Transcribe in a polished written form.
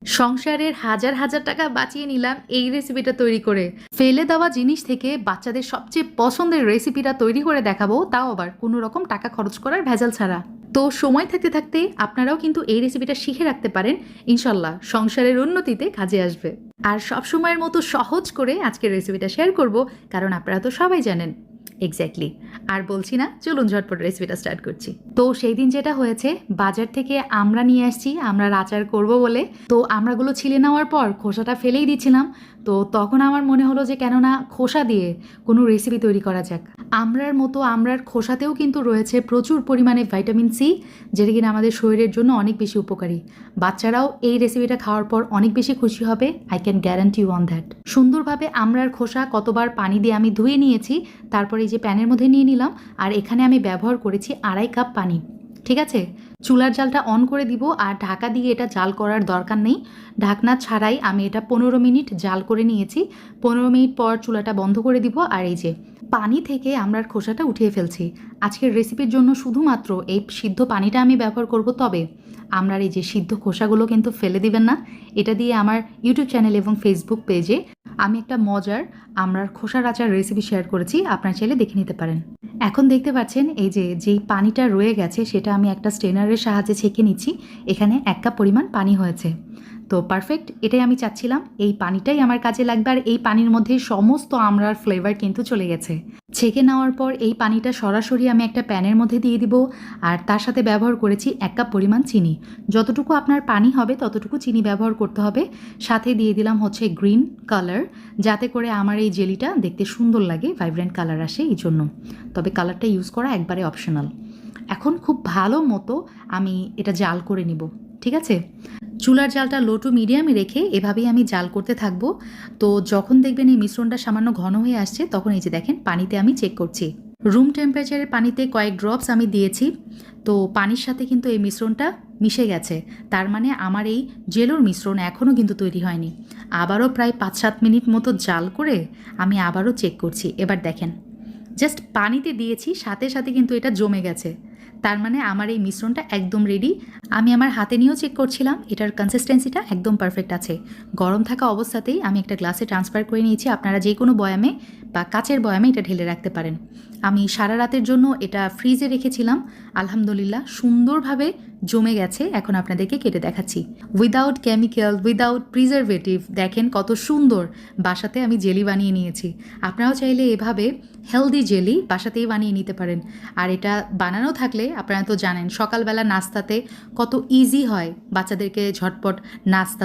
সংসারের হাজার হাজার টাকা বাঁচিয়ে নিলাম এই রেসিপিটা তৈরি করে। ফেলে দেওয়া জিনিস থেকে বাচ্চাদের সবচেয়ে পছন্দের রেসিপিটা তৈরি করে দেখাবো, তাও আবার কোনো রকম টাকা খরচ করার ভেজাল ছাড়া। তো সময় থাকতে থাকতে আপনারাও কিন্তু এই রেসিপিটা শিখে রাখতে পারেন, ইনশাল্লাহ সংসারের উন্নতিতে কাজে আসবে। আর সব সময়ের মতো সহজ করে আজকের রেসিপিটা শেয়ার করব, কারণ আপনারা তো সবাই জানেন। এক্স্যাক্টলি। আর বলছি না, চলুন ঝটপট রেসিপিটা স্টার্ট করছি। তো সেই দিন যেটা হয়েছে, বাজার থেকে আমরা নিয়ে আসছি, আমরা আচার করব বলে। তো আমড়াগুলো ছিলে নেওয়ার পর খোসাটা ফেলেই দিচ্ছিলাম। তো তখন আমার মনে হলো যে কেননা খোসা দিয়ে কোনো রেসিপি তৈরি করা যাক। আমড়ার মতো আমড়ার খোসাতেও কিন্তু রয়েছে প্রচুর পরিমাণে ভাইটামিন সি, যেটা কিনা আমাদের শরীরের জন্য অনেক বেশি উপকারী। বাচ্চারাও এই রেসিপিটা খাওয়ার পর অনেক বেশি খুশি হবে, I can guarantee you on that. সুন্দরভাবে আমড়ার খোসা কতবার পানি দিয়ে আমি ধুয়ে নিয়েছি, তারপরে এই যে প্যানের মধ্যে নিয়ে নিলাম। আর এখানে আমি ব্যবহার করেছি 2.5 কাপ পানি। ঠিক আছে, চুলার জালটা অন করে দিব, আর ঢাকা দিয়ে এটা জাল করার দরকার নেই। ঢাকনা ছাড়াই আমি এটা 15 মিনিট জাল করে নিয়েছি। 15 মিনিট পর চুলাটা বন্ধ করে দিব। আর এই যে পানি থেকে আমড়ার খোসাটা উঠিয়ে ফেলছি। আজকের রেসিপির জন্য শুধুমাত্র এই সিদ্ধ পানিটা আমি ব্যবহার করব। তবে আমড়ার এই যে সিদ্ধ খোসাগুলো কিন্তু ফেলে দিবেন না। এটা দিয়ে আমার ইউটিউব চ্যানেল এবং ফেসবুক পেজে আমি একটা মজার আমড়ার খোসার আচার রেসিপি শেয়ার করেছি, আপনার চাইলে দেখে নিতে পারেন। এখন দেখতে পাচ্ছেন এই যে যেই পানিটা রয়ে গেছে সেটা আমি একটা স্ট্রেনারের সাহায্যে ছেঁকে নিচ্ছি। এখানে 1 কাপ পরিমাণ পানি হয়েছে। তো পারফেক্ট, এটাই আমি চাচ্ছিলাম। এই পানিটাই আমার কাজে লাগবে, আর এই পানির মধ্যে সমস্ত আমড়ার ফ্লেভার কিন্তু চলে গেছে। ছেঁকে নেওয়ার পর এই পানিটা সরাসরি আমি একটা প্যানের মধ্যে দিয়ে দিব, আর তার সাথে ব্যবহার করেছি 1 কাপ পরিমাণ চিনি। যতটুকু আপনার পানি হবে ততটুকু চিনি ব্যবহার করতে হবে। সাথে দিয়ে দিলাম হচ্ছে গ্রিন কালার, যাতে করে আমার এই জেলিটা দেখতে সুন্দর লাগে, ভাইব্রেন্ট কালার আসে এই জন্য। তবে কালারটা ইউজ করা একবারে অপশনাল। এখন খুব ভালো মতো আমি এটা জাল করে নিব। ঠিক আছে, চুলার জালটা লো টু মিডিয়ামে রেখে এভাবেই আমি জাল করতে থাকবো। তো যখন দেখবেন এই মিশ্রণটা সামান্য ঘন হয়ে আসছে, তখন এই যে দেখেন পানিতে আমি চেক করছি। রুম টেম্পারেচারের পানিতে কয়েক ড্রপস আমি দিয়েছি। তো পানির সাথে কিন্তু এই মিশ্রণটা মিশে গেছে। তার মানে আমার এই জেলোর মিশ্রণ এখনও কিন্তু তৈরি হয়নি। আবারও প্রায় 5-7 মিনিট মতো জাল করে আমি আবারও চেক করছি। এবার দেখেন, জাস্ট পানিতে দিয়েছি, সাথে সাথে কিন্তু এটা জমে গেছে। তার মানে আমার এই মিশ্রণটা একদম রেডি। আমি আমার হাতে নিয়েও চেক করছিলাম, এটার কনসিস্টেন্সিটা একদম পারফেক্ট আছে। গরম থাকা অবস্থাতেই আমি একটা গ্লাসে ট্রান্সফার করে নিয়েছি। আপনারা যে কোনো বয়ামে বা কাচের বয়ামে এটা ঢেলে রাখতে পারেন। আমি সারা রাতের জন্য এটা ফ্রিজে রেখেছিলাম। আলহামদুলিল্লাহ সুন্দরভাবে জমে গেছে। এখন আপনাদেরকে কেটে দেখাচ্ছি। উইদাউট কেমিক্যাল, উইদাউট প্রিজারভেটিভ, দেখেন কত সুন্দর বাসাতে আমি জেলি বানিয়ে নিয়েছি। আপনারাও চাইলে এভাবে হেলদি জেলি বাসাতেই বানিয়ে নিতে পারেন। আর এটা বানানো থাকলে আপনারা তো জানেন সকালবেলা নাস্তাতে কত ইজি হয় বাচ্চাদেরকে ঝটপট নাস্তা